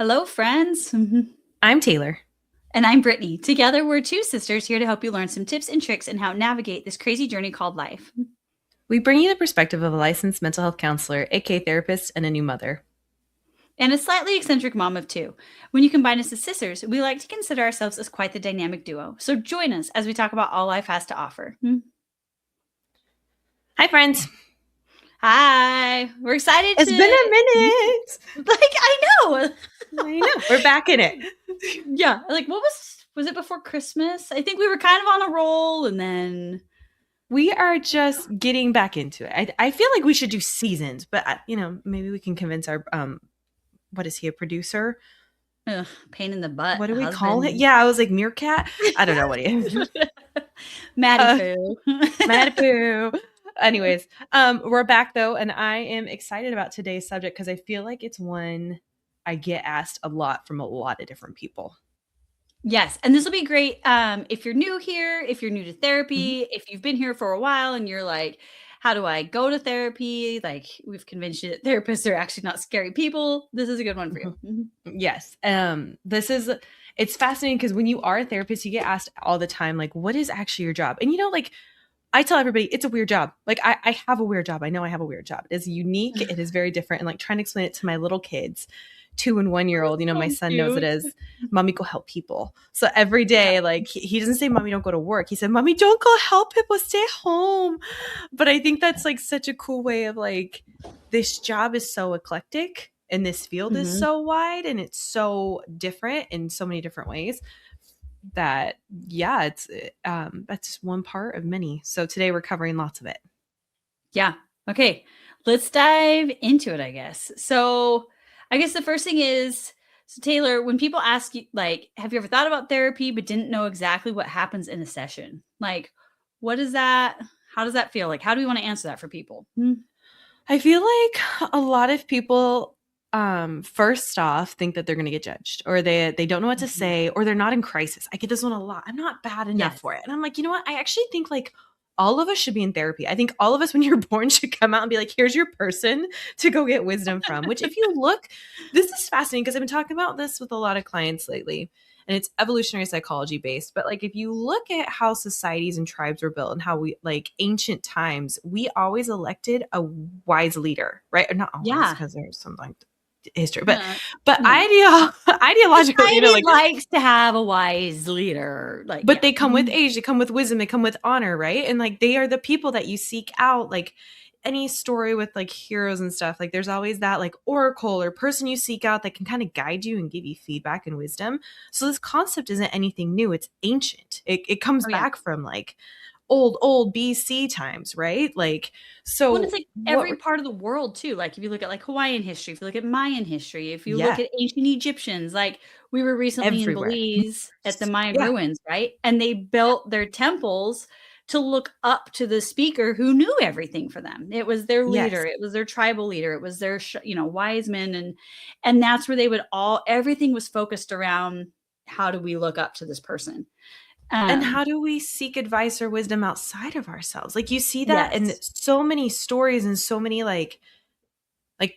Hello, friends. And I'm Taylor. I'm Brittany. Together, we're two sisters here to help you learn some tips and tricks in how to navigate this crazy journey called life. We bring you the perspective of a licensed mental health counselor, aka therapist, and a new mother. And a slightly eccentric mom of two. When you combine us as sisters, we like to consider ourselves as quite the dynamic duo. So join us as we talk about all life has to offer. Hi, friends. Hi. We're excited It's to. been a minute. I know. I know. We're back in it. Yeah. What was it before Christmas? I think we were kind of on a roll and then. We are just getting back into it. I feel like we should do seasons, but maybe we can convince our what is he, a producer? Ugh, pain in the butt. What do we call husband. it? Yeah, I was like meerkat. I don't know what he is. Maddie Poo. Maddie Poo. Anyways, we're back though, and I am excited about today's subject because I feel like it's one I get asked a lot from a lot of different people. Yes, and this will be great if you're new here, if you're new to therapy, if you've been here for a while and you're like, how do I go to therapy? Like, we've convinced you that therapists are actually not scary people. This is a good one for you. Yes. It's fascinating because when you are a therapist, you get asked all the time, like, what is actually your job? And I tell everybody it's a weird job. Like, I have a weird job. I know I have a weird job. It is unique. It is very different. And like trying to explain it to my little kids, 2 and 1 year old, my son knows it as mommy go help people. So every day, like he doesn't say, mommy don't go to work. He said, mommy don't go help people, stay home. But I think that's like such a cool way of like, this job is so eclectic and this field is so wide and it's so different in so many different ways that, yeah, it's that's one part of many. So today we're covering lots of it. Yeah. Okay. Let's dive into it, I guess. So I guess the first thing is, so Taylor, when people ask you, like, have you ever thought about therapy but didn't know exactly what happens in a session? Like, what is that? How does that feel? Like, how do we want to answer that for people? I feel like a lot of people first off think that they're going to get judged or they don't know what to say or they're not in crisis. I get this one a lot. I'm not bad enough for it. And I'm like, you know what? I actually think like all of us should be in therapy. I think all of us when you're born should come out and be like, here's your person to go get wisdom from, which if you look, this is fascinating because I've been talking about this with a lot of clients lately. And it's evolutionary psychology based. But like, if you look at how societies and tribes were built and how we like ancient times, we always elected a wise leader, right? Or not always, because there's some like history, but ideologically, likes to have a wise leader. Like, but they come with age, they come with wisdom, they come with honor, right? And like, they are the people that you seek out. Like, any story with like heroes and stuff, like there's always that like oracle or person you seek out that can kind of guide you and give you feedback and wisdom. So this concept isn't anything new. It's ancient. It comes back from like old BC times, right? Like, so it's like every part of the world too. Like if you look at like Hawaiian history, if you look at Mayan history, if you look at ancient Egyptians, like we were recently in Belize at the Mayan ruins, right? And they built their temples to look up to the speaker who knew everything for them. It was their leader. It was their tribal leader. It was their, wise men. And that's where they would everything was focused around how do we look up to this person? And how do we seek advice or wisdom outside of ourselves? Like you see that in so many stories and so many like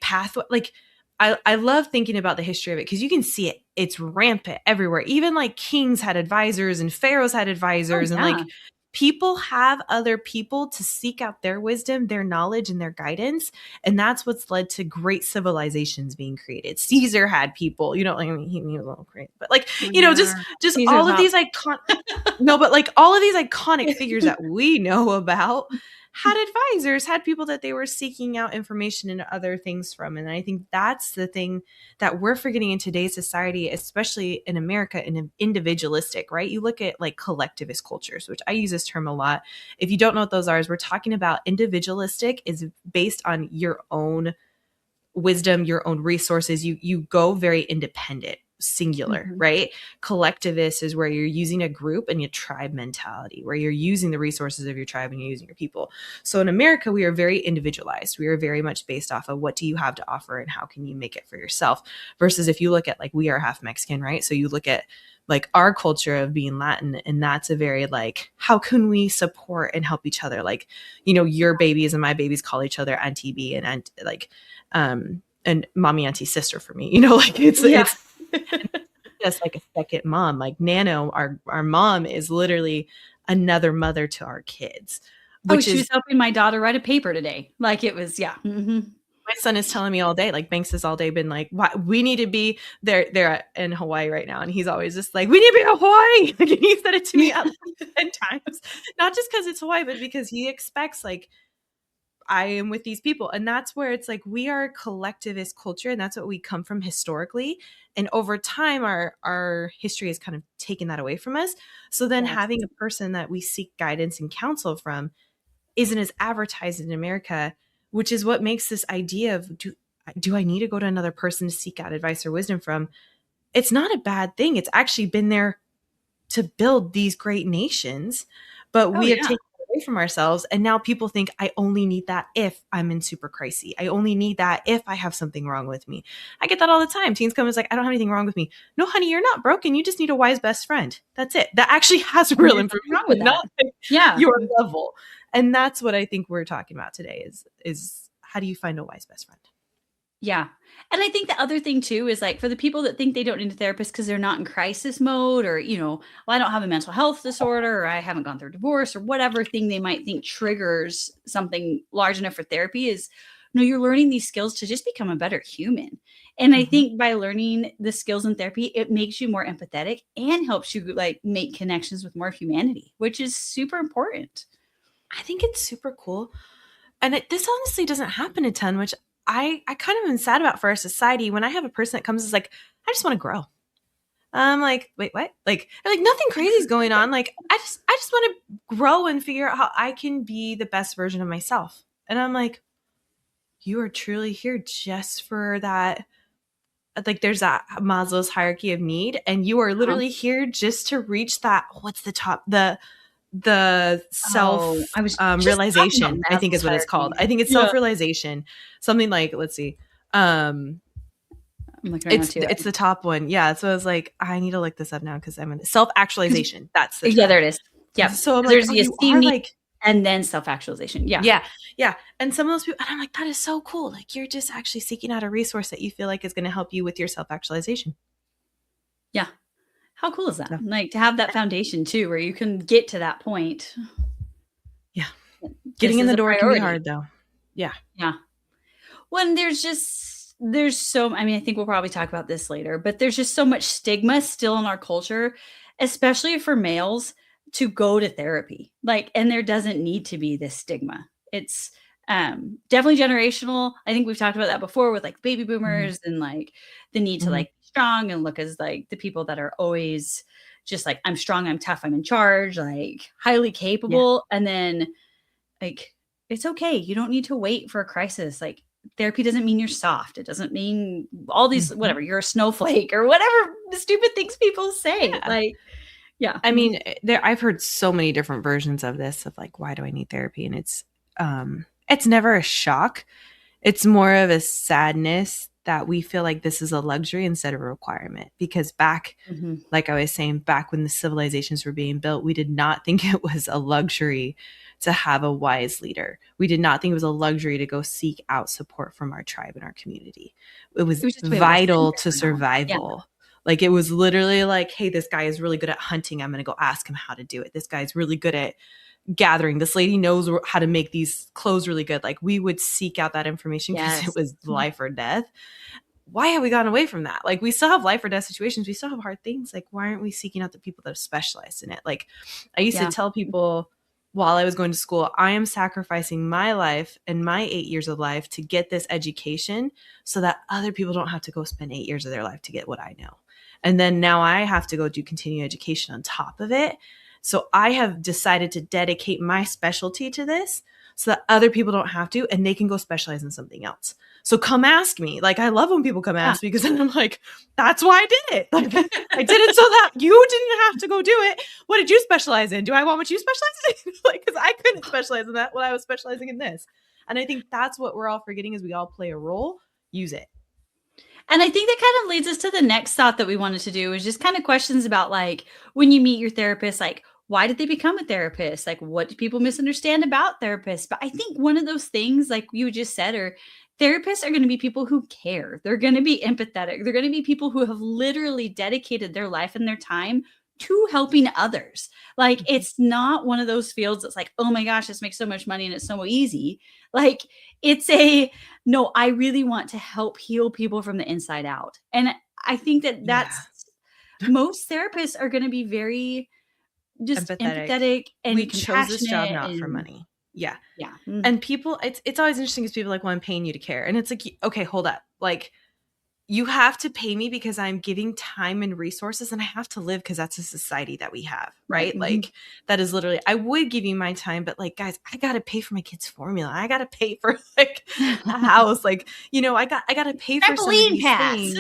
pathway. Like I love thinking about the history of it because you can see it. It's rampant everywhere. Even like kings had advisors and pharaohs had advisors and like people have other people to seek out their wisdom, their knowledge, and their guidance. And that's what's led to great civilizations being created. Caesar had people, he was a little crazy, but like, just Caesar's all of these all of these iconic figures that we know about had advisors, had people that they were seeking out information and other things from. And I think that's the thing that we're forgetting in today's society, especially in America, in individualistic, right? You look at like collectivist cultures, which I use this term a lot. If you don't know what those are, we're talking about individualistic is based on your own wisdom, your own resources. You go very independent, singular, right? Collectivist is where you're using a group and your tribe mentality, where you're using the resources of your tribe and you're using your people. So in America, we are very individualized. We are very much based off of what do you have to offer and how can you make it for yourself? Versus if you look at like, we are half Mexican, right? So you look at like our culture of being Latin, and that's a very like, how can we support and help each other? Like, your babies and my babies call each other Auntie B and like, and mommy, auntie, sister for me, like it's Just like a second mom. Like Nano, our mom is literally another mother to our kids. Which she was helping my daughter write a paper today. Like it was, yeah. Mm-hmm. My son is telling me all day, like Banks has all day been like, we need to be there. They're in Hawaii right now. And he's always just like, we need to be in Hawaii. Like, he said it to me at least 10 times, not just because it's Hawaii, but because he expects like, I am with these people. And that's where it's like, we are a collectivist culture, and that's what we come from historically. And over time, our history has kind of taken that away from us. So then having a person that we seek guidance and counsel from isn't as advertised in America, which is what makes this idea of do I need to go to another person to seek out advice or wisdom from? It's not a bad thing. It's actually been there to build these great nations, but we have taken it away from ourselves. And now people think I only need that if I'm in super crisis. I only need that if I have something wrong with me. I get that all the time. Teens come and it's like, I don't have anything wrong with me. No, honey, you're not broken. You just need a wise best friend. That's it. That actually has real information with not your level. And that's what I think we're talking about today is how do you find a wise best friend? Yeah. And I think the other thing too is like for the people that think they don't need a therapist because they're not in crisis mode, or, well, I don't have a mental health disorder, or I haven't gone through divorce, or whatever thing they might think triggers something large enough for therapy is, no, you're learning these skills to just become a better human. And I think by learning the skills in therapy, it makes you more empathetic and helps you like make connections with more humanity, which is super important. I think it's super cool. And this honestly doesn't happen a ton, which I kind of am sad about for our society. When I have a person that comes and is like, I just want to grow. I'm like, wait, what? Like nothing crazy is going on. Like, I just want to grow and figure out how I can be the best version of myself. And I'm like, you are truly here just for that. Like, there's that Maslow's hierarchy of need, and you are literally here just to reach that. What's the top? The self realization, I think is what it's called. I think it's self-realization. Something like, let's see. It's the top one. Yeah. So I was like, I need to look this up now because I'm in self-actualization. That's the term. Yeah, there it is. Yeah. So I'm there's the esteem and then self-actualization. Yeah. Yeah. Yeah. And some of those people, and I'm like, that is so cool. Like, you're just actually seeking out a resource that you feel like is going to help you with your self-actualization. Yeah. How cool is that? Yeah. Like to have that foundation too, where you can get to that point. Yeah. Getting in the door can be hard though. Yeah. Yeah. When there's so, I mean, I think we'll probably talk about this later, but there's just so much stigma still in our culture, especially for males to go to therapy. Like, and there doesn't need to be this stigma. It's definitely generational. I think we've talked about that before with like baby boomers and like the need to like strong and look as like the people that are always just like, I'm strong, I'm tough, I'm in charge, like highly capable. Yeah. And then like, it's okay. You don't need to wait for a crisis. Like therapy doesn't mean you're soft. It doesn't mean all these, whatever, you're a snowflake or whatever the stupid things people say. Yeah. Like, yeah. I mean, I've heard so many different versions of this of like, why do I need therapy? And it's never a shock. It's more of a sadness that we feel like this is a luxury instead of a requirement. Because back, like I was saying, back when the civilizations were being built, we did not think it was a luxury to have a wise leader. We did not think it was a luxury to go seek out support from our tribe and our community. It was vital to survival. Yeah. Like it was literally like, hey, this guy is really good at hunting. I'm going to go ask him how to do it. This guy's really good at gathering. This lady knows how to make these clothes really good. Like we would seek out that information because it was life or death. Why have we gone away from that? Like we still have life or death situations. We still have hard things. Like why aren't we seeking out the people that have specialized in it? Like I used to tell people while I was going to school, I am sacrificing my life and my 8 years of life to get this education so that other people don't have to go spend 8 years of their life to get what I know. And then now I have to go do continuing education on top of it. So I have decided to dedicate my specialty to this so that other people don't have to, and they can go specialize in something else. So come ask me. Like, I love when people come ask me because then I'm like, that's why I did it. Like, I did it so that you didn't have to go do it. What did you specialize in? Do I want what you specialize in? Like, because I couldn't specialize in that when I was specializing in this. And I think that's what we're all forgetting is we all play a role. Use it. And I think that kind of leads us to the next thought that we wanted to do is just kind of questions about like when you meet your therapist, like why did they become a therapist? Like, what do people misunderstand about therapists? But I think one of those things, like you just said, are therapists are going to be people who care. They're going to be empathetic. They're going to be people who have literally dedicated their life and their time to helping others. Like, it's not one of those fields that's like, oh my gosh, this makes so much money and it's so easy. Like, it's no, I really want to help heal people from the inside out. And I think that's most therapists are going to be very just empathetic and we chose this job not for money. Yeah. Mm-hmm. And people, it's always interesting because people are like, well, I'm paying you to care. And it's like, okay, hold up. Like, you have to pay me because I'm giving time and resources, and I have to live because that's a society that we have, right? Mm-hmm. Like, that is literally, I would give you my time, but like, guys, I got to pay for my kids' formula. I got to pay for like a house. Like, you know, I got to pay for some of these things.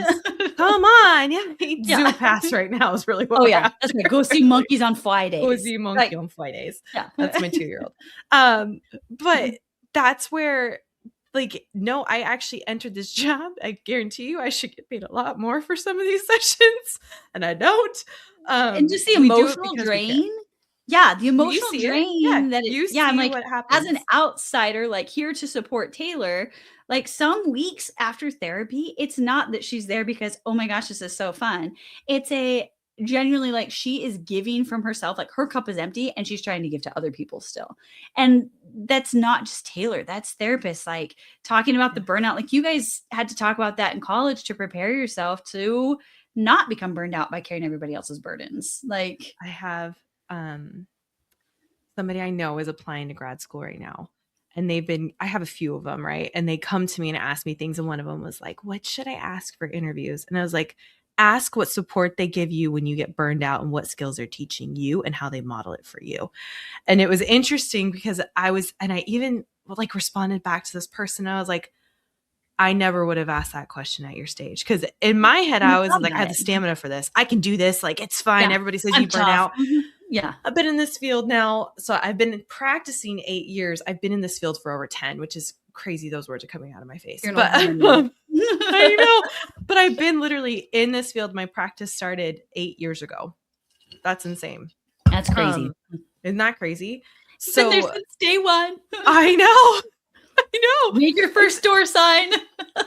Come on. Yeah. Zoo Pass right now is really what that's right. Go see monkeys on Fridays. Go see monkey on Fridays. Yeah. That's my 2-year-old. But that's where, like, no, I actually entered this job. I guarantee you I should get paid a lot more for some of these sessions, and I don't. And just the emotional drain. Yeah, the emotional drain I'm like, what happens. As an outsider, like, here to support Taylor, like, some weeks after therapy, it's not that she's there because, oh my gosh, this is so fun. It's genuinely, like, she is giving from herself, like, her cup is empty and she's trying to give to other people still. And that's not just Taylor, that's therapists, like, talking about the burnout. Like, you guys had to talk about that in college to prepare yourself to not become burned out by carrying everybody else's burdens. Like, I have somebody I know is applying to grad school right now, and I have a few of them, right? And they come to me and ask me things, and one of them was like, what should I ask for interviews? And I was like, ask what support they give you when you get burned out and what skills they're teaching you and how they model it for you. And it was interesting because I even like responded back to this person. I was like, I never would have asked that question at your stage. Cause in my head, I was like, I have the stamina for this. I can do this. Like, it's fine. Yeah, everybody says you burn out. Yeah. I've been in this field now. So I've been practicing 8 years. I've been in this field for over 10, which is crazy. Those words are coming out of my face. But I know, but I've been literally in this field. My practice started 8 years ago. That's insane. That's crazy. Isn't that crazy? So been there since day one. I know. Make your first door sign.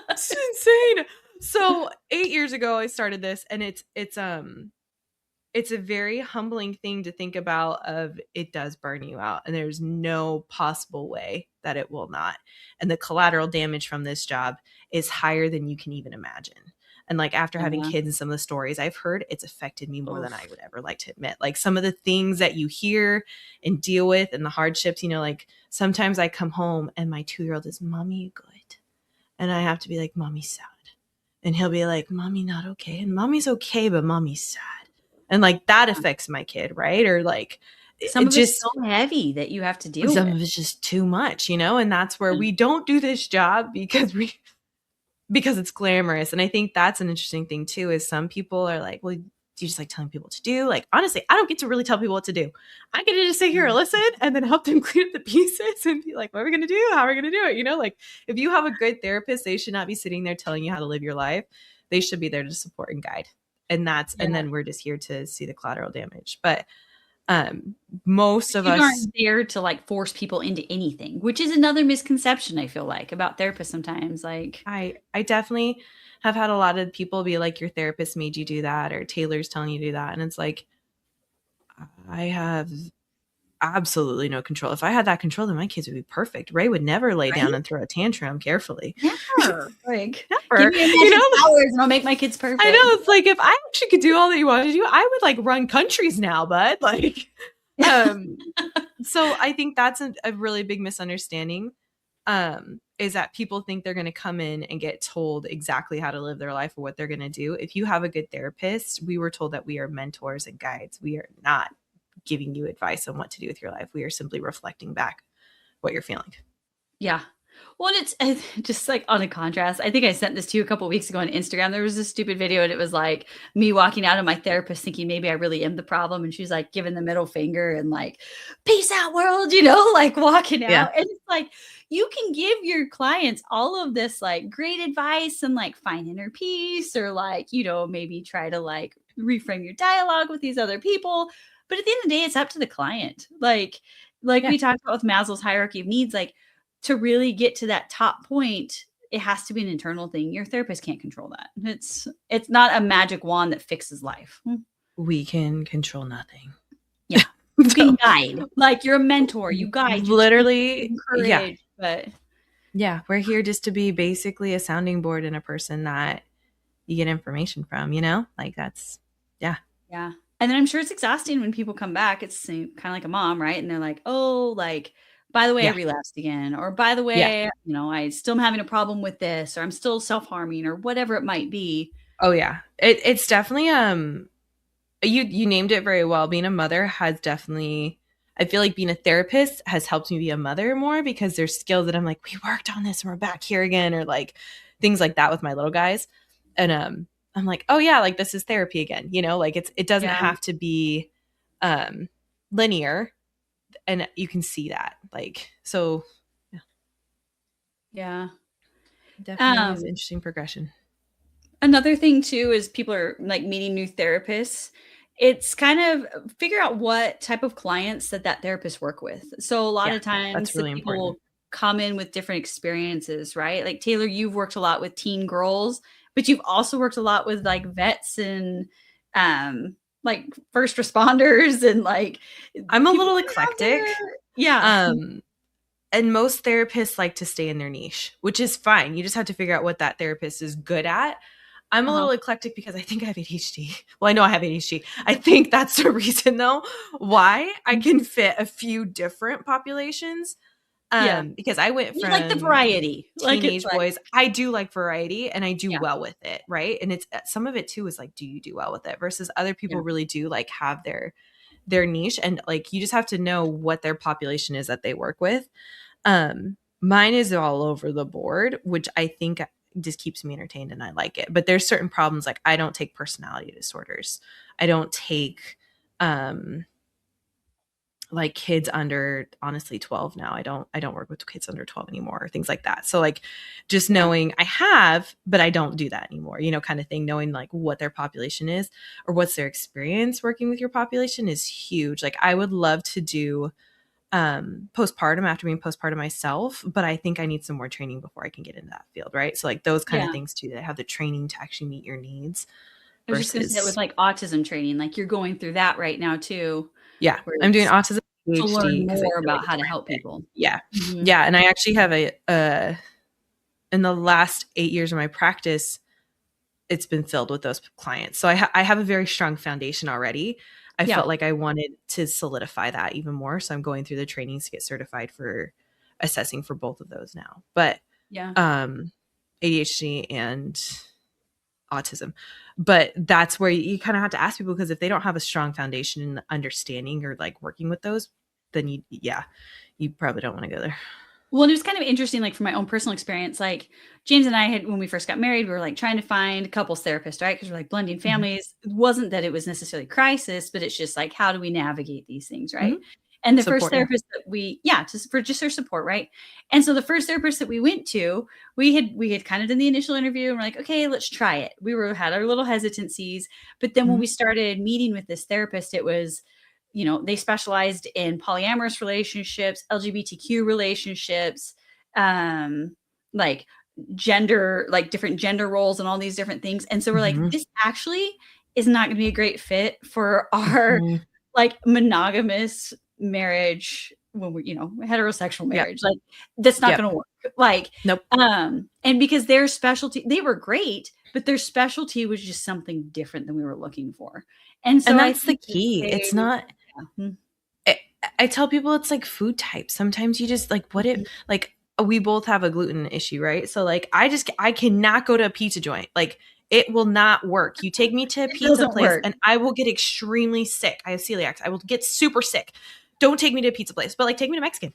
It's insane. So 8 years ago, I started this, and it's a very humbling thing to think about. Of it does burn you out, and there's no possible way that it will not. And the collateral damage from this job is higher than you can even imagine. And like, after having kids and some of the stories I've heard, it's affected me more than I would ever like to admit. Like, some of the things that you hear and deal with and the hardships, you know, like, sometimes I come home and my 2-year-old is, Mommy, good. And I have to be like, Mommy's sad. And he'll be like, Mommy, not okay. And Mommy's okay, but Mommy's sad. And like, that affects my kid, right? Or like, some of it's so heavy that you have to deal with. Some of it's just too much, you know? And that's where we don't do this job because it's glamorous. And I think that's an interesting thing too, is some people are like, well, do you just like telling people what to do? Like, honestly, I don't get to really tell people what to do. I get to just sit here and listen and then help them clean up the pieces and be like, what are we going to do? How are we going to do it? You know, like, if you have a good therapist, they should not be sitting there telling you how to live your life. They should be there to support and guide. And and then we're just here to see the collateral damage. But most of us aren't there to like force people into anything, which is another misconception I feel like about therapists sometimes. Like, I definitely have had a lot of people be like, your therapist made you do that, or Taylor's telling you to do that. And it's like, I have absolutely no control. If I had that control, then my kids would be perfect. Ray would never lay down and throw a tantrum carefully. Never. Like, never. Give me powers and I'll make my kids perfect. I know. It's like, if I actually could do all that you wanted to do, I would like run countries now, bud. Like, so I think that's a really big misunderstanding. Is that people think they're going to come in and get told exactly how to live their life or what they're going to do. If you have a good therapist, we were told that we are mentors and guides. We are not giving you advice on what to do with your life. We are simply reflecting back what you're feeling. Yeah. Well, it's just like on a contrast. I think I sent this to you a couple of weeks ago on Instagram. There was this stupid video and it was like me walking out of my therapist thinking maybe I really am the problem. And she's like giving the middle finger and like, peace out world, you know, like walking out. Yeah. And it's like, you can give your clients all of this like great advice and like find inner peace, or like, you know, maybe try to like reframe your dialogue with these other people. But at the end of the day, it's up to the client. Like we talked about with Maslow's hierarchy of needs, like to really get to that top point, it has to be an internal thing. Your therapist can't control that. It's not a magic wand that fixes life. We can control nothing. Yeah. You can guide. Like you're a mentor. You guide. You literally encourage. But yeah, we're here just to be basically a sounding board and a person that you get information from, you know? Like that's Yeah. And then I'm sure it's exhausting when people come back. It's kind of like a mom, right? And they're like, oh, like, by the way, I relapsed again. Or by the way, you know, I still am having a problem with this, or I'm still self-harming, or whatever it might be. Oh yeah. It's definitely you named it very well. Being a mother has definitely, I feel like being a therapist has helped me be a mother more, because there's skills that I'm like, we worked on this and we're back here again, or like things like that with my little guys. And I'm like, oh yeah, like this is therapy again, you know, like it doesn't have to be linear, and you can see that, like, so definitely is interesting progression. Another thing too is people are like meeting new therapists. It's kind of figure out what type of clients that therapist work with. So a lot of times that's really people important. come in with different experiences, right? Like Taylor, you've worked a lot with teen girls, but you've also worked a lot with like vets and like first responders, and like I'm a little eclectic. Yeah. And most therapists like to stay in their niche, which is fine. You just have to figure out what that therapist is good at. I'm a little eclectic because I think I have ADHD. Well, I know I have ADHD. I think that's the reason, though, why I can fit a few different populations. Because I went from like the variety, teenage boys. I do like variety, and I do well with it, right? And it's some of it too is like, do you do well with it? Versus other people really do like have their niche, and like you just have to know what their population is that they work with. Mine is all over the board, which I think just keeps me entertained and I like it. But there's certain problems, like I don't take personality disorders. I don't take like kids under, honestly, 12 now. I don't work with kids under 12 anymore, or things like that. So like just knowing I have, but I don't do that anymore, you know, kind of thing. Knowing like what their population is or what's their experience working with your population is huge. Like I would love to do postpartum after being postpartum myself, but I think I need some more training before I can get into that field, right? So like those kind of things too, that have the training to actually meet your needs. I was just going to say with like autism training, like you're going through that right now too. Yeah, I'm doing autism to learn more about how to help people. Yeah. Mm-hmm. Yeah. And I actually have in the last 8 years of my practice, it's been filled with those clients. So I have a very strong foundation already. I felt like I wanted to solidify that even more. So I'm going through the trainings to get certified for assessing for both of those now. But ADHD and autism. But that's where you kind of have to ask people, because if they don't have a strong foundation in understanding or like working with those, then you probably don't want to go there. Well, and it was kind of interesting, like from my own personal experience, like James and I had, when we first got married, we were like trying to find a couples therapist, right? Because we're like blending families. Mm-hmm. It wasn't that it was necessarily crisis, but it's just like, how do we navigate these things, right? Mm-hmm. And the first therapist that we, just for support, right? And so the first therapist that we went to, we had kind of done the initial interview and we're like, okay, let's try it. We had our little hesitancies, but then when we started meeting with this therapist, it was, you know, they specialized in polyamorous relationships, LGBTQ relationships, like gender, like different gender roles and all these different things. And so we're like, this actually is not going to be a great fit for our like monogamous marriage when we, you know, heterosexual marriage. Like that's not going to work. Like, nope. And because their specialty, they were great, but their specialty was just something different than we were looking for. And so that's the key. It's not, I tell people it's like food type. Sometimes you just like like we both have a gluten issue, right? So like I cannot go to a pizza joint. Like it will not work. You take me to a pizza place and I will get extremely sick. I have celiac. I will get super sick. Don't take me to a pizza place, but like take me to Mexican,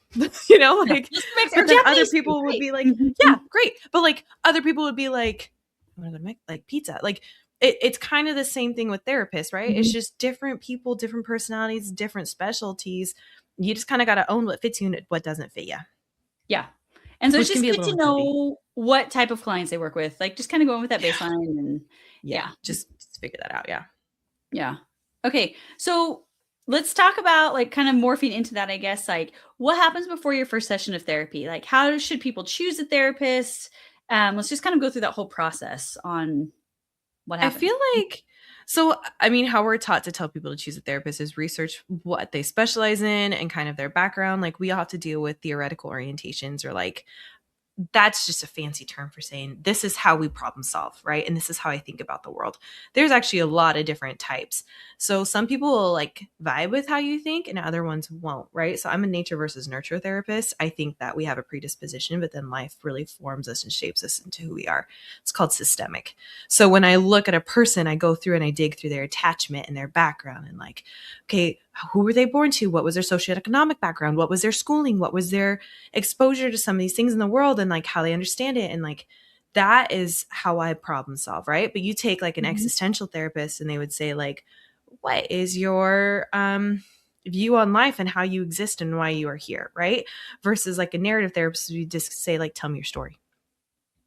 you know, like but then other people would be like, yeah, great. But like other people would be like, I want to go to like pizza. Like it's kind of the same thing with therapists, right? Mm-hmm. It's just different people, different personalities, different specialties. You just kind of got to own what fits you and what doesn't fit you. Yeah. And so it's just good to know what type of clients they work with, like just kind of going with that baseline and just figure that out. Yeah. Yeah. Okay. So let's talk about like kind of morphing into that, I guess, like what happens before your first session of therapy? Like how should people choose a therapist? Let's just kind of go through that whole process on what I happens. feel like, so, I mean, how we're taught to tell people to choose a therapist is research what they specialize in and kind of their background. Like, we all have to deal with theoretical orientations, or like that's just a fancy term for saying this is how we problem solve, right? And this is how I think about the world. There's actually a lot of different types. So some people will like vibe with how you think and other ones won't, right? So I'm a nature versus nurture therapist. I think that we have a predisposition, but then life really forms us and shapes us into who we are. It's called systemic. So when I look at a person, I go through and I dig through their attachment and their background and like, okay, who were they born to? What was their socioeconomic background? What was their schooling? What was their exposure to some of these things in the world, and like how they understand it? And like that is how I problem solve, right? But you take like an existential therapist and they would say like, what is your view on life and how you exist and why you are here, right? Versus like a narrative therapist, we just say like, tell me your story.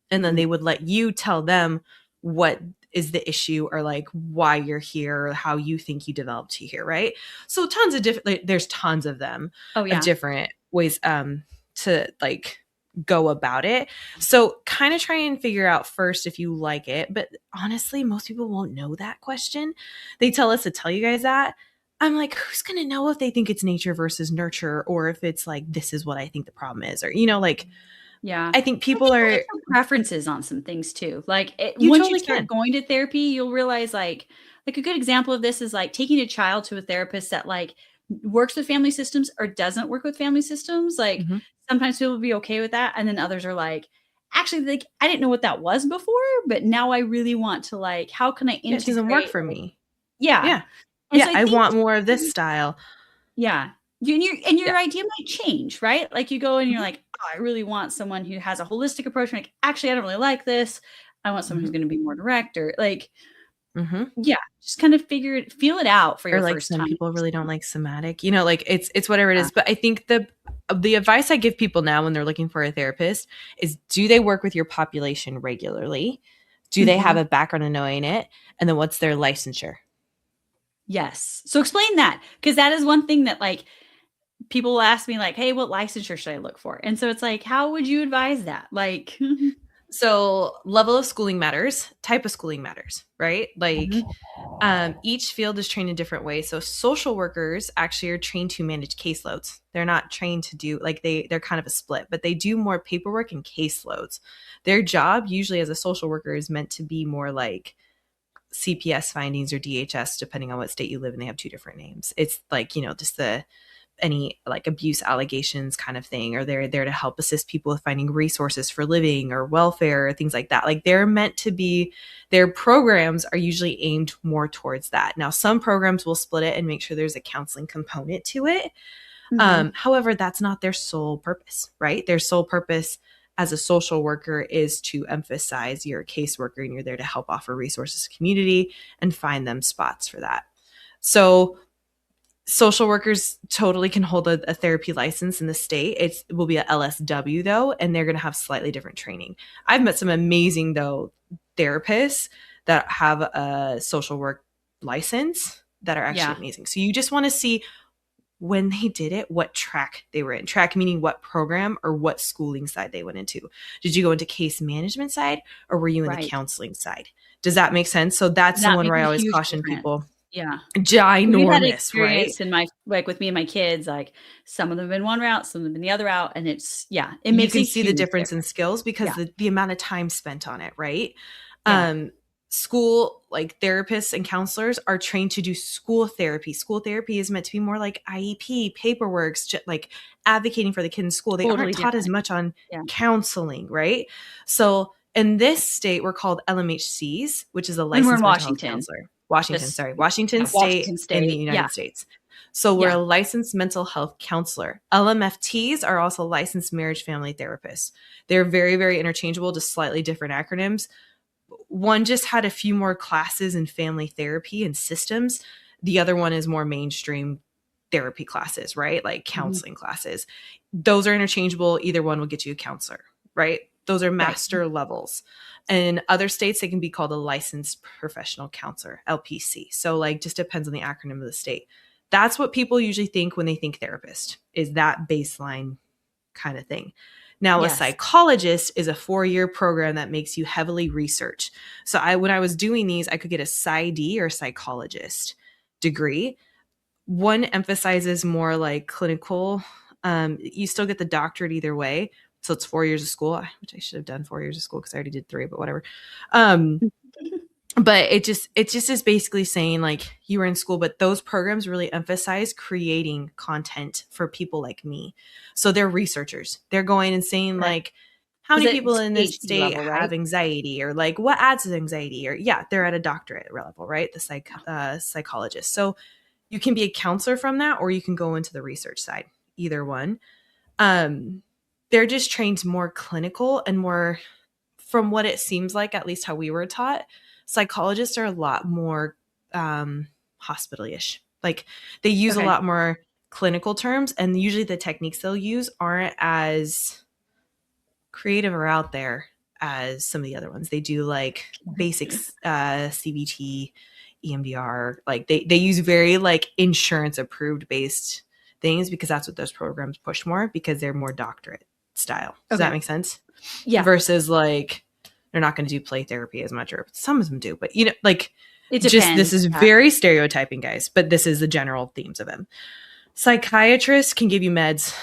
And then they would let you tell them what is the issue or like why you're here or how you think you developed to here, right? So tons of different, like, there's tons of them of different ways to like go about it. So kind of try and figure out first if you like it. But honestly, most people won't know that question. They tell us to tell you guys that. I'm like, who's going to know if they think it's nature versus nurture, or if it's like, this is what I think the problem is, or, you know, like, Yeah. I think people are preferences on some things too. Like you once totally you start can. going to therapy, you'll realize like a good example of this is like taking a child to a therapist that like works with family systems or doesn't work with family systems. Like sometimes people will be okay with that. And then others are like, actually, like I didn't know what that was before, but now I really want to like, how can I integrate? It doesn't work for me. Yeah. Yeah. And Yeah. so I I think want more of this style. yeah. Your Yeah. idea might change, right? Like you go and you're like, oh, I really want someone who has a holistic approach. Like, actually, I don't really like this. I want someone who's going to be more direct or like, yeah, just kind of feel it out for Or your like first some time. people really don't like somatic, you know, like it's whatever it is. But I think the advice I give people now when they're looking for a therapist is, do they work with your population regularly? Do they have a background in knowing it? And then what's their licensure? Yes. So explain that, because that is one thing that like people will ask me like, hey, what licensure should I look for? And so it's like, how would you advise that? Like, so level of schooling matters, type of schooling matters, right? Like each field is trained in different ways. So social workers actually are trained to manage caseloads. They're not trained to do like they're kind of a split, but they do more paperwork and caseloads. Their job usually as a social worker is meant to be more like CPS findings or DHS, depending on what state you live in. They have two different names. It's like, you know, just any like abuse allegations kind of thing, or they're there to help assist people with finding resources for living or welfare or things like that. Like they're meant to be, their programs are usually aimed more towards that. Now some programs will split it and make sure there's a counseling component to it. However, that's not their sole purpose, right? Their sole purpose as a social worker is to emphasize you're a caseworker and you're there to help offer resources to community and find them spots for that. So social workers totally can hold a therapy license in the state. It will be a LSW though, and they're going to have slightly different training. I've met some amazing though therapists that have a social work license that are actually amazing. So you just want to see when they did it, what track they were in. Track meaning what program or what schooling side they went into. Did you go into case management side or were you in the counseling side? Does that make sense? So that's the one where I always caution people. Yeah. Ginormous, that experience right? In my like with me and my kids, like some of them in one route, some of them in the other route, and it's it makes you can see the difference in skills because the amount of time spent on it, right? School like therapists and counselors are trained to do school therapy. School therapy is meant to be more like IEP, paperwork, like advocating for the kid in school. They aren't taught as much on counseling, right? So in this state, we're called LMHCs, which is a licensed mental health counselor. Washington State in the United States. So we're a licensed mental health counselor. LMFTs are also licensed marriage family therapists. They're very, very interchangeable, just slightly different acronyms. One just had a few more classes in family therapy and systems. The other one is more mainstream therapy classes, right? Like counseling classes. Those are interchangeable. Either one will get you a counselor, right? Those are master levels. In other states, they can be called a licensed professional counselor, LPC. So like just depends on the acronym of the state. That's what people usually think when they think therapist, is that baseline kind of thing. Now, a psychologist is a 4-year program that makes you heavily research. So when I was doing these, I could get a PsyD or psychologist degree. One emphasizes more like clinical. You still get the doctorate either way. So it's 4 years of school, which I should have done 4 years of school because I already did 3, but whatever. But it just is basically saying like you were in school, but those programs really emphasize creating content for people like me. So they're researchers. They're going and saying like, how many people in this state have anxiety, or like what adds to anxiety, or they're at a doctorate level, right? The psychologist. So you can be a counselor from that, or you can go into the research side, either one. They're just trained more clinical and more, from what it seems like, at least how we were taught, psychologists are a lot more hospital-ish. Like they use a lot more clinical terms, and usually the techniques they'll use aren't as creative or out there as some of the other ones. They do like basics, CBT, EMDR. Like they use very like insurance approved based things, because that's what those programs push more, because they're more doctorate style. Does that make sense? Yeah. Versus like, they're not going to do play therapy as much, or some of them do, but like it just, this is very stereotyping, guys, but this is the general themes of them. Psychiatrists can give you meds,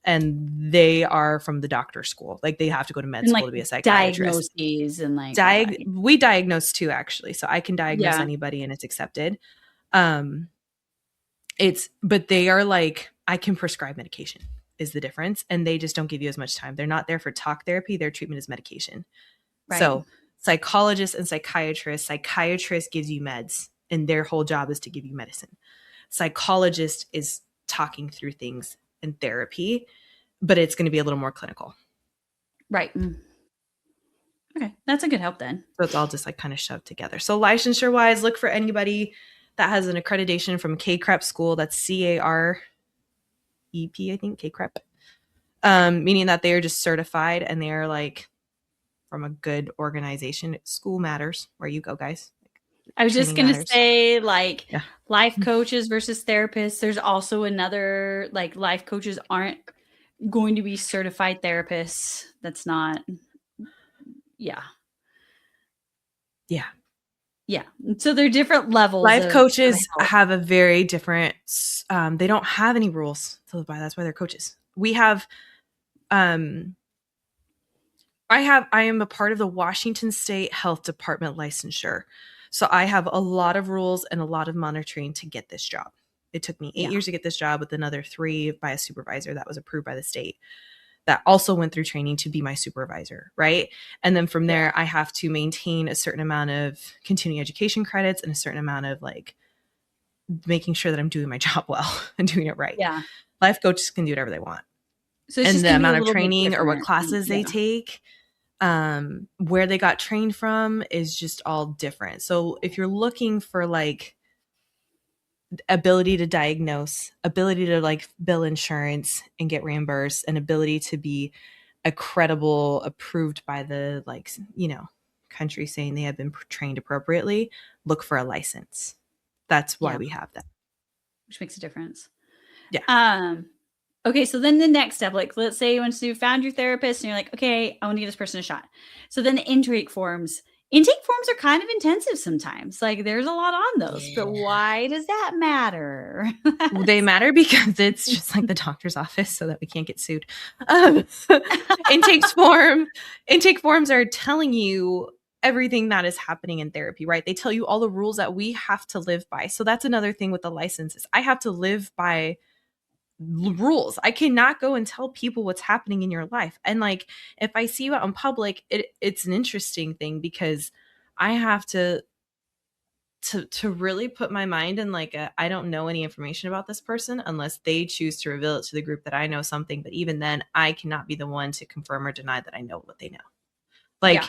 and they are from the doctor school. Like they have to go to med school to be a psychiatrist. Diagnoses and like we diagnose too, actually. So I can diagnose anybody and it's accepted. But they are like, I can prescribe medication is the difference. And they just don't give you as much time. They're not there for talk therapy. Their treatment is medication. Right. So psychologists and psychiatrists gives you meds, and their whole job is to give you medicine. Psychologist is talking through things in therapy, but it's going to be a little more clinical. Right. Okay. That's a good help then. So it's all just like kind of shoved together. So licensure wise, look for anybody that has an accreditation from CAREP school. That's CAREP, I think, CAREP. Meaning that they are just certified and they are like from a good organization. School matters where you go, guys. I was just going to say, like, life coaches versus therapists. There's also another, like, life coaches aren't going to be certified therapists. That's not, Yeah. So they're different levels. Life coaches have a very different, they don't have any rules to live by. That's why they're coaches. We have, I am a part of the Washington State Health Department licensure. So I have a lot of rules and a lot of monitoring to get this job. It took me 8 years to get this job, with another 3 by a supervisor that was approved by the state, that also went through training to be my supervisor, right? And then from there, I have to maintain a certain amount of continuing education credits and a certain amount of like making sure that I'm doing my job well and doing it right. Yeah. Life coaches can do whatever they want. So and the amount of training or what classes they take, where they got trained from is just all different. So if you're looking for like ability to diagnose, ability to like bill insurance and get reimbursed, and ability to be a credible, approved by the like, country saying they have been trained appropriately, look for a license. That's why we have that. Which makes a difference. Yeah. Okay, so then the next step, like let's say once you found your therapist and you're like, okay, I want to give this person a shot. So then the intake forms are kind of intensive sometimes. Like there's a lot on those, but why does that matter? They matter because it's just like the doctor's office, so that we can't get sued. Intake forms are telling you everything that is happening in therapy, right? They tell you all the rules that we have to live by. So that's another thing with the licenses. I have to live by rules. I cannot go and tell people what's happening in your life. And like, if I see you out in public, it's an interesting thing, because I have to really put my mind in like I don't know any information about this person unless they choose to reveal it to the group that I know something. But even then, I cannot be the one to confirm or deny that I know what they know. Like,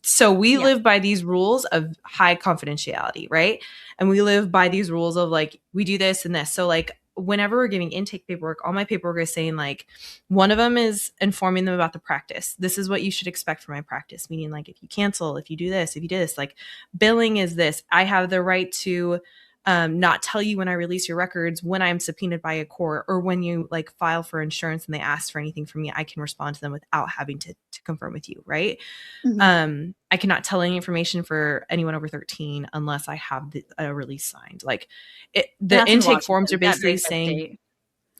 so we live by these rules of high confidentiality, right? And we live by these rules of like, we do this and this. So like, whenever we're giving intake paperwork, all my paperwork is saying like, one of them is informing them about the practice. This is what you should expect from my practice. Meaning like, if you cancel, if you do this, if you do this, like billing is this. I have the right to not tell you when I release your records, when I'm subpoenaed by a court, or when you like file for insurance and they ask for anything from me, I can respond to them without having to confirm with you, right? I cannot tell any information for anyone over 13 unless I have a release signed. Like the intake forms are basically saying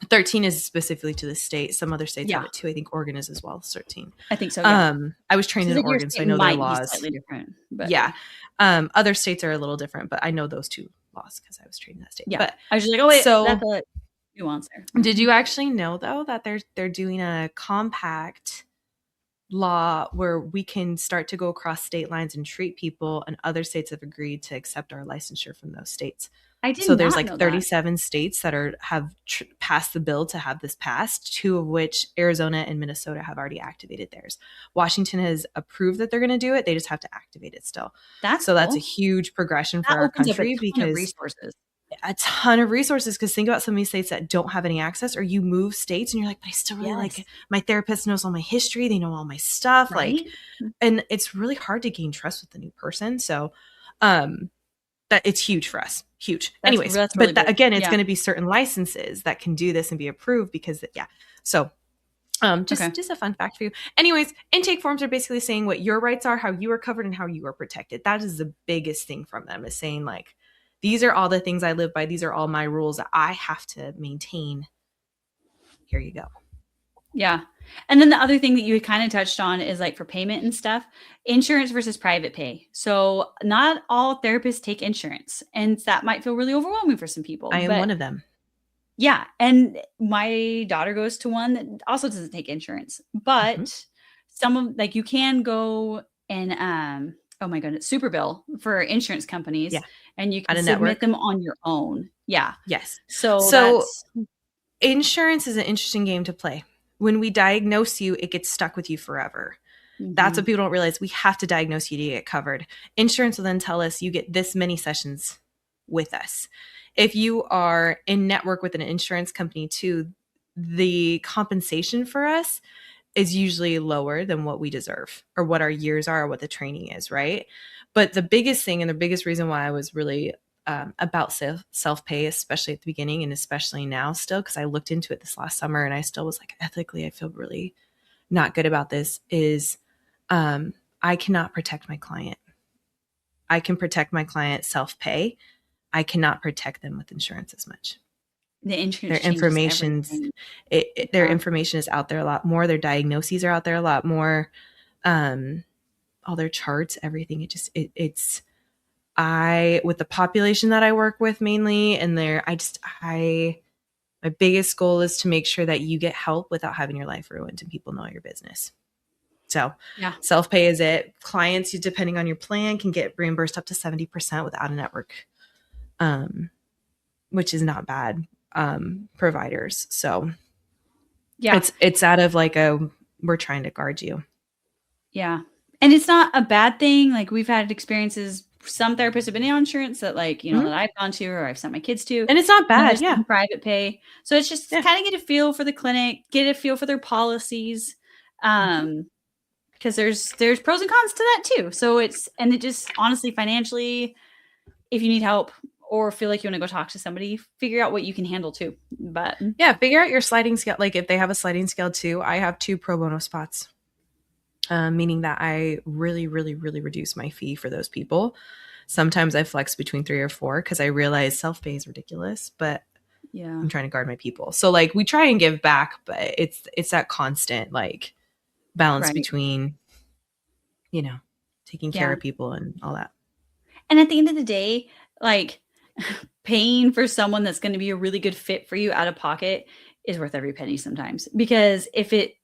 13 is specifically to the state. Some other states have it too. I think Oregon is as well, 13. I think so. Yeah. I was trained in Oregon, so I know their laws. Slightly different, but yeah. Other states are a little different, but I know those two laws because I was trained in that state. Yeah. But I was just like, oh wait, so that's a nuance there. Did you actually know though that they're doing a compact law where we can start to go across state lines and treat people, and other states have agreed to accept our licensure from those states? I did. So there's like 37 states that have passed the bill to have this passed, 2 of which, Arizona and Minnesota, have already activated theirs. Washington has approved that they're going to do it. They just have to activate it still. That's a huge progression for our country, because resources. A ton of resources. Because think about some of these states that don't have any access, or you move states and you're like, but I still really like it. My therapist knows all my history. They know all my stuff. Right? Like, and it's really hard to gain trust with the new person. So, that it's huge for us. Huge. Anyways, that's really but again, it's going to be certain licenses that can do this and be approved because So just a fun fact for you. Anyways, intake forms are basically saying what your rights are, how you are covered, and how you are protected. That is the biggest thing from them, is saying like, these are all the things I live by. These are all my rules that I have to maintain. Here you go. Yeah. And then the other thing that you kind of touched on is like for payment and stuff, insurance versus private pay. So not all therapists take insurance, and that might feel really overwhelming for some people. I am one of them. Yeah. And my daughter goes to one that also doesn't take insurance, but some of like, you can go and, oh my goodness, super bill for insurance companies, and you can submit them on your own. Yeah. Yes. So insurance is an interesting game to play. When we diagnose you, it gets stuck with you forever. That's what people don't realize. We have to diagnose you to get covered. Insurance will then tell us you get this many sessions with us. If you are in network with an insurance company too, the compensation for us is usually lower than what we deserve, or what our years are, or what the training is, right? But the biggest thing, and the biggest reason why I was really about self-pay, especially at the beginning and especially now still, because I looked into it this last summer and I still was like, ethically, I feel really not good about this, is I cannot protect my client. I can protect my client self-pay. I cannot protect them with insurance as much. The insurance, their information is out there a lot more. Their diagnoses are out there a lot more. All their charts, everything. It's with the population that I work with mainly, and my biggest goal is to make sure that you get help without having your life ruined and people know your business. So self-pay is it. Clients, depending on your plan, can get reimbursed up to 70% without a network, which is not bad. Providers. So it's out of like we're trying to guard you. Yeah. And it's not a bad thing. Like, we've had experiences, some therapists have been on insurance that like, that I've gone to, or I've sent my kids to. And it's not bad. Yeah. Private pay. So it's just kind of get a feel for the clinic, get a feel for their policies. Because there's pros and cons to that too. So it just honestly, financially, if you need help or feel like you want to go talk to somebody, figure out what you can handle too. But figure out your sliding scale. Like, if they have a sliding scale too, I have 2 pro bono spots. Meaning that I really, really, really reduce my fee for those people. Sometimes I flex between 3 or 4 because I realize self-pay is ridiculous, but I'm trying to guard my people. So like, we try and give back, but it's that constant like balance between, taking care of people and all that. And at the end of the day, like, paying for someone that's going to be a really good fit for you out of pocket is worth every penny sometimes, because if it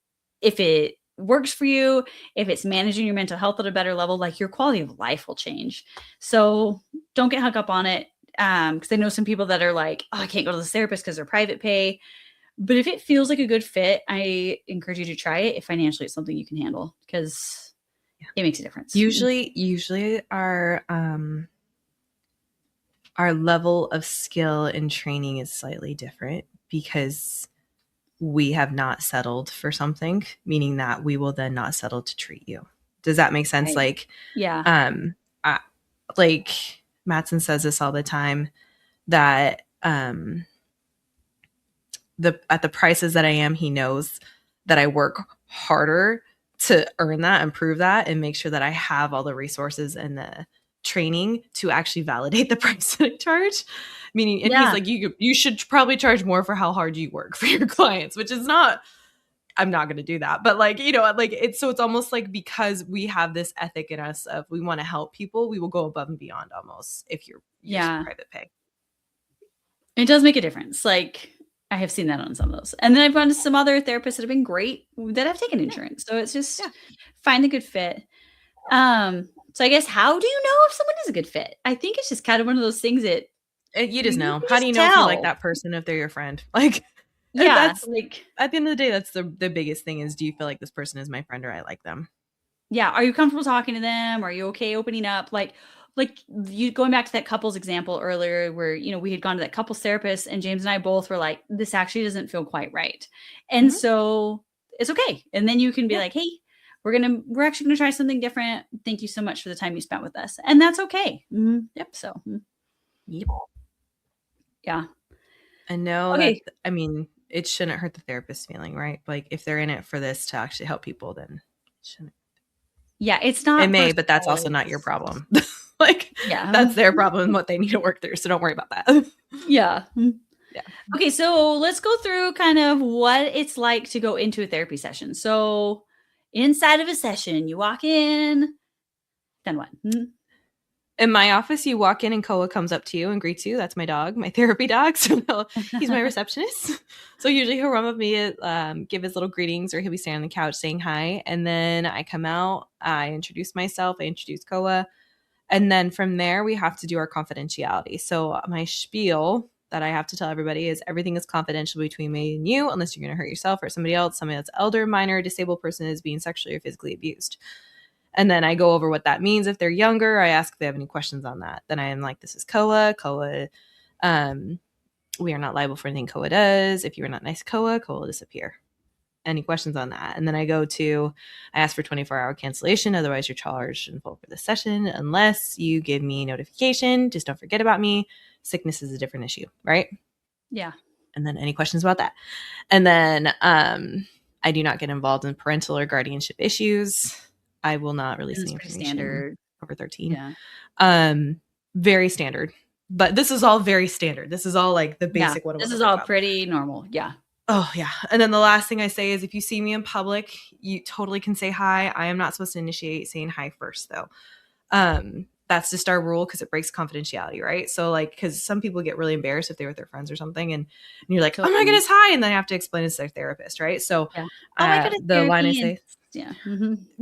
works for you, if it's managing your mental health at a better level, like, your quality of life will change. So don't get hung up on it. Because I know some people that are like, oh, I can't go to the therapist because they're private pay. But if it feels like a good fit, I encourage you to try it if financially it's something you can handle, because it makes a difference. Usually our level of skill and training is slightly different because we have not settled for something, meaning that we will then not settle to treat you. Does that make sense? Right. Like, like Mattson says this all the time. that at the prices that I am, he knows that I work harder to earn that and prove that and make sure that I have all the resources and the training to actually validate the price that I charge. Meaning, and he's like, you should probably charge more for how hard you work for your clients, which is not, I'm not going to do that. But like, like it's almost like, because we have this ethic in us of we want to help people, we will go above and beyond almost if you're private pay. It does make a difference. Like, I have seen that on some of those. And then I've gone to some other therapists that have been great that have taken insurance. So it's just find a good fit. So I guess, how do you know if someone is a good fit? I think it's just kind of one of those things that you just know. How do you know if you like that person, if they're your friend? Like, that's like, at the end of the day, that's the biggest thing is, do you feel like this person is my friend or I like them? Yeah. Are you comfortable talking to them? Are you okay opening up? Like you going back to that couples example earlier where, we had gone to that couples therapist and James and I both were like, this actually doesn't feel quite right. And so it's okay. And then you can be like, hey, we're actually going to try something different. Thank you so much for the time you spent with us. And that's okay. Mm-hmm. Yep. So, yep. Yeah. I know that, I mean, it shouldn't hurt the therapist's feeling, right? Like, if they're in it for this to actually help people, then it shouldn't. Yeah, it's not. It may, but that's also not your problem. Like, that's their problem and what they need to work through. So don't worry about that. Yeah. Okay, so let's go through kind of what it's like to go into a therapy session. So inside of a session, you walk in, then what? In my office, you walk in and Koa comes up to you and greets you. That's my dog, my therapy dog. So he's my receptionist. So usually he'll run with me, give his little greetings, or he'll be standing on the couch saying hi. And then I come out, I introduce myself, I introduce Koa. And then from there, we have to do our confidentiality. So my spiel that I have to tell everybody is everything is confidential between me and you, unless you're going to hurt yourself or somebody else, somebody that's elder, minor, disabled person is being sexually or physically abused. And then I go over what that means. If they're younger, I ask if they have any questions on that. Then I am like, this is Koa. Koa, we are not liable for anything Koa does. If you are not nice to Koa, Koa will disappear. Any questions on that? And then I ask for 24-hour cancellation. Otherwise, you're charged in full for the session unless you give me notification. Just don't forget about me. Sickness is a different issue, right? Yeah. And then any questions about that? And then I do not get involved in parental or guardianship issues. I will not release any information standard. Over 13. Yeah. Very standard. But this is all very standard. This is all like the basic one. This is all pretty normal. Yeah. Oh, yeah. And then the last thing I say is, if you see me in public, you totally can say hi. I am not supposed to initiate saying hi first, though. That's just our rule because it breaks confidentiality, right? So, like, because some people get really embarrassed if they're with their friends or something, and you're like, oh my goodness, hi. And then I have to explain it to their therapist, right? So, the line I say,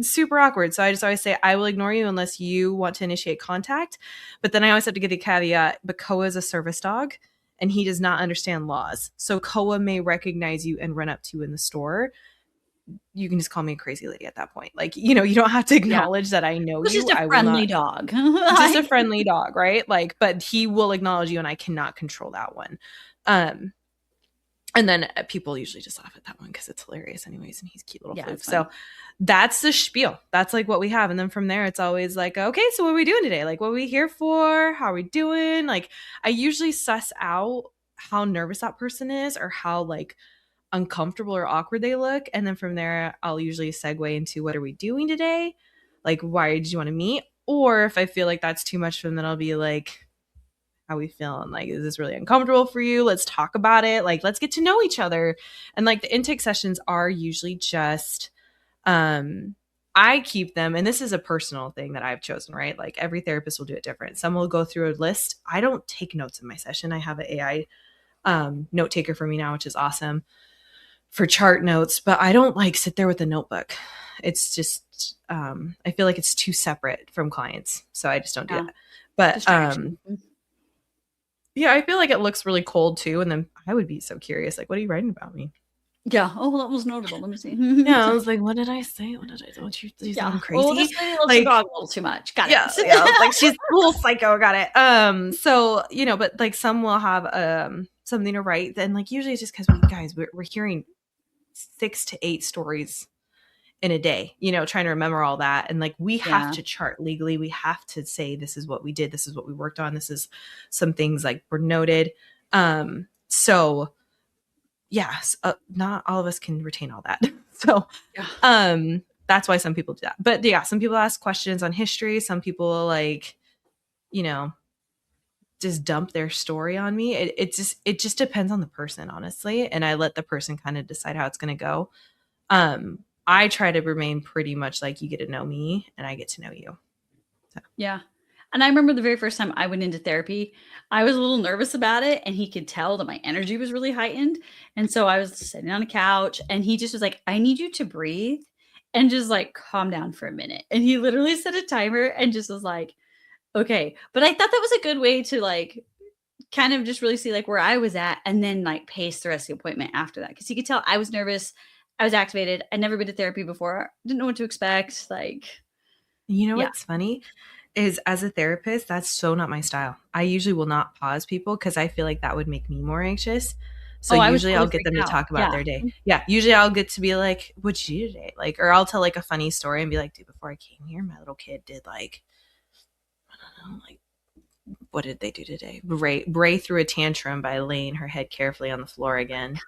super awkward. So I just always say, I will ignore you unless you want to initiate contact. But then I always have to give the caveat, but Koa is a service dog. And he does not understand laws. So Koa may recognize you and run up to you in the store. You can just call me a crazy lady at that point. Like, you don't have to acknowledge that I know it's you. Just a friendly dog. Just a friendly dog, right? Like, but he will acknowledge you and I cannot control that one. And then people usually just laugh at that one because it's hilarious anyways. And he's a cute little floof. So that's the spiel. That's like what we have. And then from there, it's always like, okay, so what are we doing today? Like, what are we here for? How are we doing? Like, I usually suss out how nervous that person is or how like uncomfortable or awkward they look. And then from there, I'll usually segue into, what are we doing today? Like, why did you want to meet? Or if I feel like that's too much for them, then I'll be like, how we feeling? Like, is this really uncomfortable for you? Let's talk about it. Like, let's get to know each other. And like the intake sessions are usually just, I keep them, and this is a personal thing that I've chosen, right? Like every therapist will do it different. Some will go through a list. I don't take notes in my session. I have an AI note taker for me now, which is awesome for chart notes, but I don't like sit there with a notebook. It's just, I feel like it's too separate from clients. So I just don't do that. But, yeah, I feel like it looks really cold too. And then I would be so curious, like, what are you writing about me? Yeah. Oh, that was notable. Let me see. Yeah, I was like, what did I say? What did I do? You sound crazy. Oh, this lady loves the dog a little too much. Got it. Yeah, like she's a little psycho. Got it. So but like some will have something to write. Then like usually it's just because we're hearing 6 to 8 stories in a day, trying to remember all that. And like, we have to chart legally. We have to say, this is what we did. This is what we worked on. This is some things like were noted. So yes, not all of us can retain all that. So, that's why some people do that. But yeah, some people ask questions on history. Some people like, just dump their story on me. It just depends on the person, honestly. And I let the person kind of decide how it's going to go. I try to remain pretty much like, you get to know me and I get to know you. So. Yeah. And I remember the very first time I went into therapy, I was a little nervous about it, and he could tell that my energy was really heightened. And so I was sitting on a couch, and he just was like, I need you to breathe and just like calm down for a minute. And he literally set a timer and just was like, okay. But I thought that was a good way to like kind of just really see like where I was at, and then like pace the rest of the appointment after that. Cause he could tell I was nervous. I was activated. I'd never been to therapy before. Didn't know what to expect. Like, what's funny is, as a therapist, that's so not my style. I usually will not pause people because I feel like that would make me more anxious. So usually I'll get them to talk about their day. Yeah. Usually I'll get to be like, what'd you do today? Like, or I'll tell like a funny story and be like, dude, before I came here, my little kid did like, I don't know, like, what did they do today? Bray threw a tantrum by laying her head carefully on the floor again.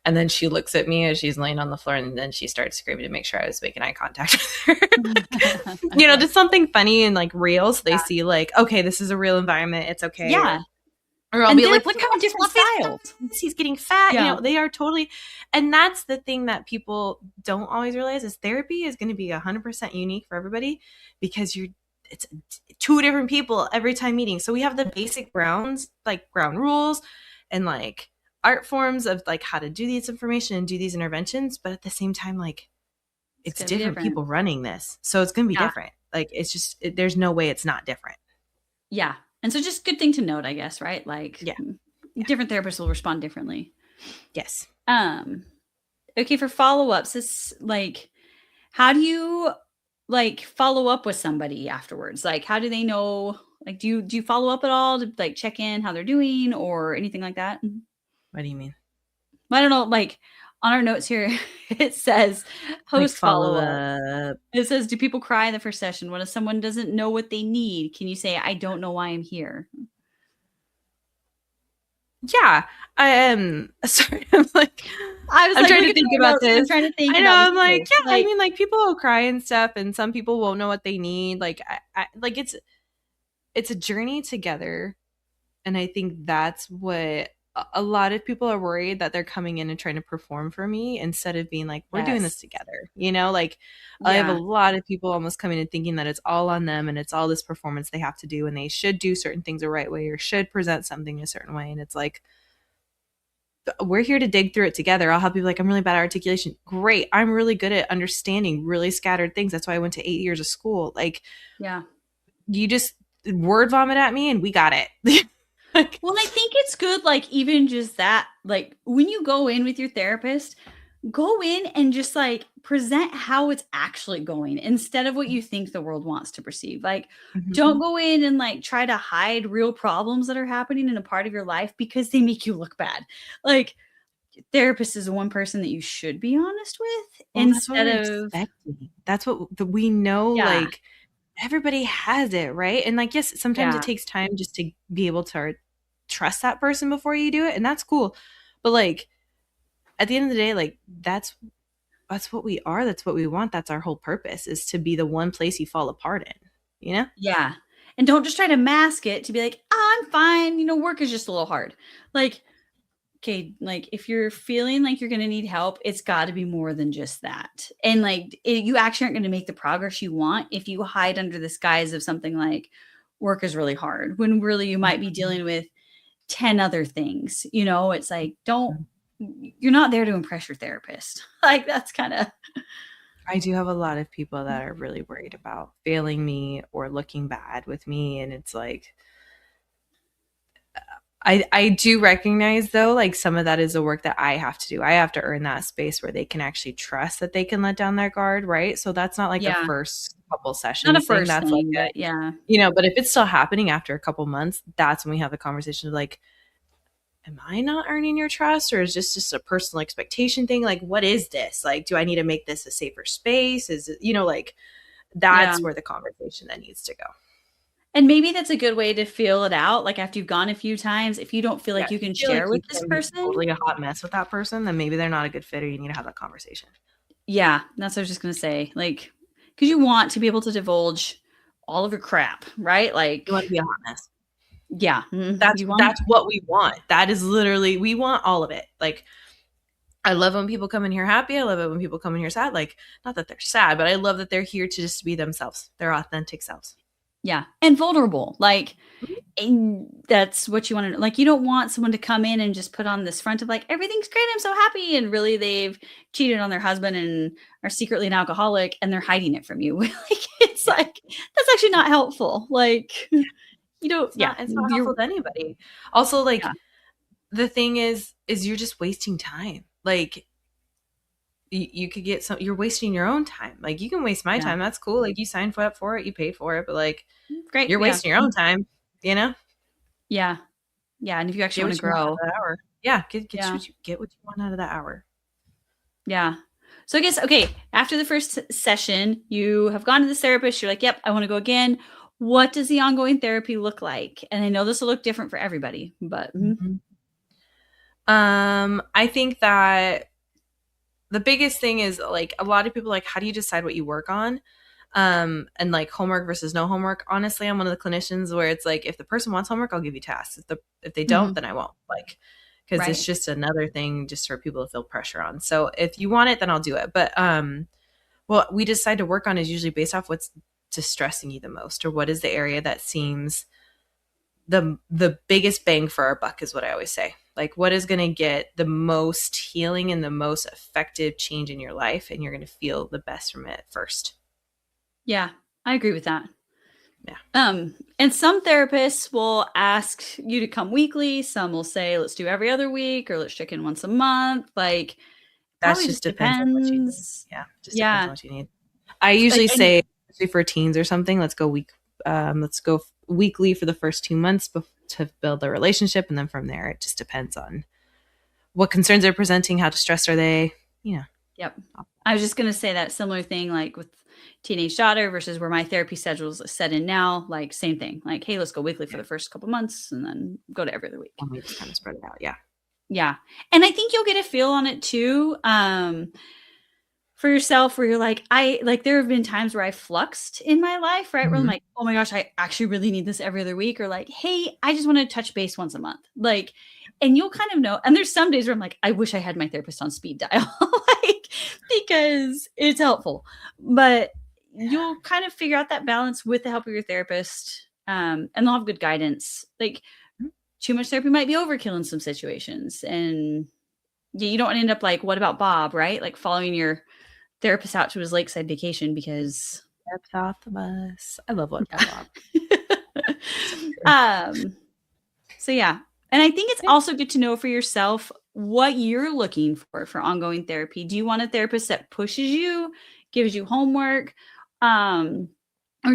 And then she looks at me as she's laying on the floor, and then she starts screaming to make sure I was making eye contact with her. Just something funny and like real, so they see like, okay, this is a real environment. It's okay. Yeah. Or I'll be like, look how different styles. He's getting fat. Yeah. They are totally. And that's the thing that people don't always realize is therapy is going to be 100% unique for everybody, because it's two different people every time meeting. So we have the basic ground rules and like art forms of like how to do these information and do these interventions. But at the same time, like it's different people running this. So it's going to be different. Like it's just, there's no way it's not different. Yeah. And so just good thing to note, I guess, right? Like different therapists will respond differently. Yes. Okay. For follow-ups, it's like, how do you like follow up with somebody afterwards? Like, how do they know, like, do you follow up at all to like check in how they're doing or anything like that? What do you mean? I don't know. Like on our notes here, it says host follow up. It says, do people cry in the first session? When someone doesn't know what they need, can you say, I don't know why I'm here? Yeah. Sorry. I'm trying to think about this. I'm trying to think. I know. I'm like, yeah. I mean, like people will cry and stuff, and some people won't know what they need. Like, like it's a journey together, and I think that's what a lot of people are worried, that they're coming in and trying to perform for me instead of being like, we're doing this together. Like I have a lot of people almost coming in thinking that it's all on them and it's all this performance they have to do, and they should do certain things the right way or should present something a certain way. And it's like, we're here to dig through it together. I'll help you. Like, I'm really bad at articulation. Great. I'm really good at understanding really scattered things. That's why I went to 8 years of school. Like, you just word vomit at me and we got it. Well, I think it's good, like, even just that, like, when you go in with your therapist, go in and just, like, present how it's actually going instead of what you think the world wants to perceive. Like, don't go in and, like, try to hide real problems that are happening in a part of your life because they make you look bad. Like, therapist is one person that you should be honest with instead of... That's what we know, like... Everybody has it, right? And like, yes, sometimes it takes time just to be able to trust that person before you do it, and that's cool. But like, at the end of the day, like that's what we are. That's what we want. That's our whole purpose, is to be the one place you fall apart in. Yeah. And don't just try to mask it to be like, oh, I'm fine. Work is just a little hard. Like, okay, like if you're feeling like you're going to need help, it's got to be more than just that. And like, you actually aren't going to make the progress you want if you hide under the guise of something like work is really hard, when really you might be dealing with 10 other things. It's like, you're not there to impress your therapist. Like, that's kind of... I do have a lot of people that are really worried about failing me or looking bad with me. And it's like, I do recognize, though, like some of that is the work that I have to do. I have to earn that space where they can actually trust that they can let down their guard, right? So that's not like the first couple sessions. Not a first that's thing, like but but if it's still happening after a couple months, that's when we have the conversation of like, am I not earning your trust, or is this just a personal expectation thing? Like, what is this? Like, do I need to make this a safer space? Is it, like, that's where the conversation then needs to go. And maybe that's a good way to feel it out. Like after you've gone a few times, if you don't feel like you can share with this person, totally a hot mess with that person, then maybe they're not a good fit, or you need to have that conversation. Yeah, that's what I was just gonna say. Like, because you want to be able to divulge all of your crap, right? Like, you want to be a hot mess. Yeah, that's what we want. That is literally, we want all of it. Like, I love when people come in here happy. I love it when people come in here sad. Like, not that they're sad, but I love that they're here to just be themselves, their authentic selves. Yeah, and vulnerable. Like, and that's what you want to, like, you don't want someone to come in and just put on this front of like, everything's great, I'm so happy, and really they've cheated on their husband and are secretly an alcoholic and they're hiding it from you. Like, it's like, that's actually not helpful. Like, you don't, it's not helpful to anybody. Also, like, the thing is you're just wasting time. Like, you could get you're wasting your own time. Like, you can waste my time. That's cool. Like, you signed up for it, you paid for it, but like, great, you're wasting your own time, you know? Yeah. Yeah. And if you actually want to grow, that hour. Yeah. Get what you want out of that hour. Yeah. So I guess, okay, after the first session, you have gone to this therapist. You're like, yep, I want to go again. What does the ongoing therapy look like? And I know this will look different for everybody, but. I think that the biggest thing is, like, a lot of people, like, how do you decide what you work on? And like, homework versus no homework. Honestly, I'm one of the clinicians where it's like, if the person wants homework, I'll give you tasks. If they don't, then I won't. Like, because it's just another thing just for people to feel pressure on. So if you want it, then I'll do it. But what we decide to work on is usually based off what's distressing you the most, or what is the area that seems the biggest bang for our buck, is what I always say. Like, what is going to get the most healing and the most effective change in your life, and you're going to feel the best from it first. Yeah, I agree with that. Yeah. And some therapists will ask you to come weekly. Some will say, let's do every other week, or let's check in once a month. Like, that just depends on what you need. Yeah. Depends on what you need. I usually say, especially for teens or something, let's go weekly for the first 2 months to build a relationship. And then from there, it just depends on what concerns they're presenting, how distressed are they, Yep. I was just going to say that similar thing, like with teenage daughter versus where my therapy schedule is set in now, like, same thing. Like, hey, let's go weekly for the first couple months and then go to every other week. And we just kind of spread it out. Yeah. Yeah. And I think you'll get a feel on it too. For yourself, where you're like, there have been times where I fluxed in my life, right? Where I'm like, oh my gosh, I actually really need this every other week. Or like, hey, I just want to touch base once a month. Like, and you'll kind of know. And there's some days where I'm like, I wish I had my therapist on speed dial, like, because it's helpful. But you'll kind of figure out that balance with the help of your therapist. And they'll have good guidance. Like, too much therapy might be overkill in some situations. And you don't want to end up like, what about Bob, right? Like, following your therapist out to his lakeside vacation because steps off the bus. I love what Bob. So yeah. And I think it's also good to know for yourself what you're looking for ongoing therapy. Do you want a therapist that pushes you, gives you homework? Or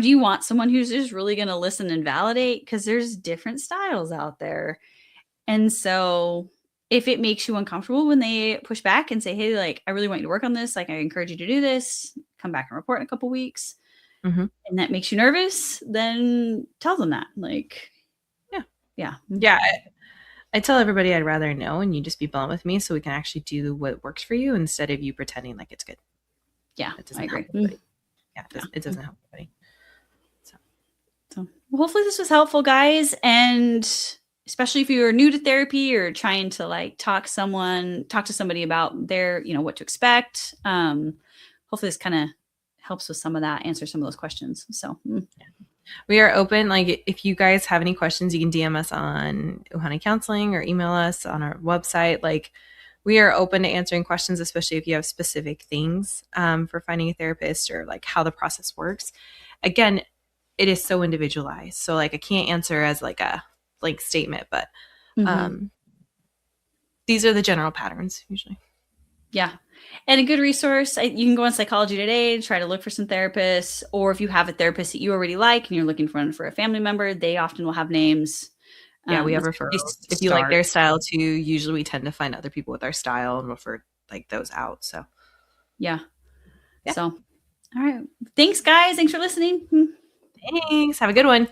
do you want someone who's just really going to listen and validate? Because there's different styles out there. And so if it makes you uncomfortable when they push back and say, hey, like, I really want you to work on this, like, I encourage you to do this, come back and report in a couple weeks, and that makes you nervous, then tell them that. Like, yeah. I tell everybody I'd rather know and you just be blunt with me so we can actually do what works for you instead of you pretending like it's good. Yeah, I agree. It doesn't help anybody. So well, hopefully this was helpful, guys. And especially if you are new to therapy or trying to like talk to somebody about their, what to expect. Hopefully this kind of helps with some of that, answer some of those questions. So we are open. Like, if you guys have any questions, you can DM us on Uhane Counseling or email us on our website. Like, we are open to answering questions, especially if you have specific things for finding a therapist or like how the process works. Again, it is so individualized. So like, I can't answer as like a blank statement, but these are the general patterns usually. Yeah. And a good resource, you can go on Psychology Today, try to look for some therapists, or if you have a therapist that you already like and you're looking for one for a family member, they often will have names Yeah, we have referrals. If you like their style too, usually we tend to find other people with our style and refer like those out. So yeah. So all right. Thanks, guys. Thanks for listening. Thanks. Have a good one.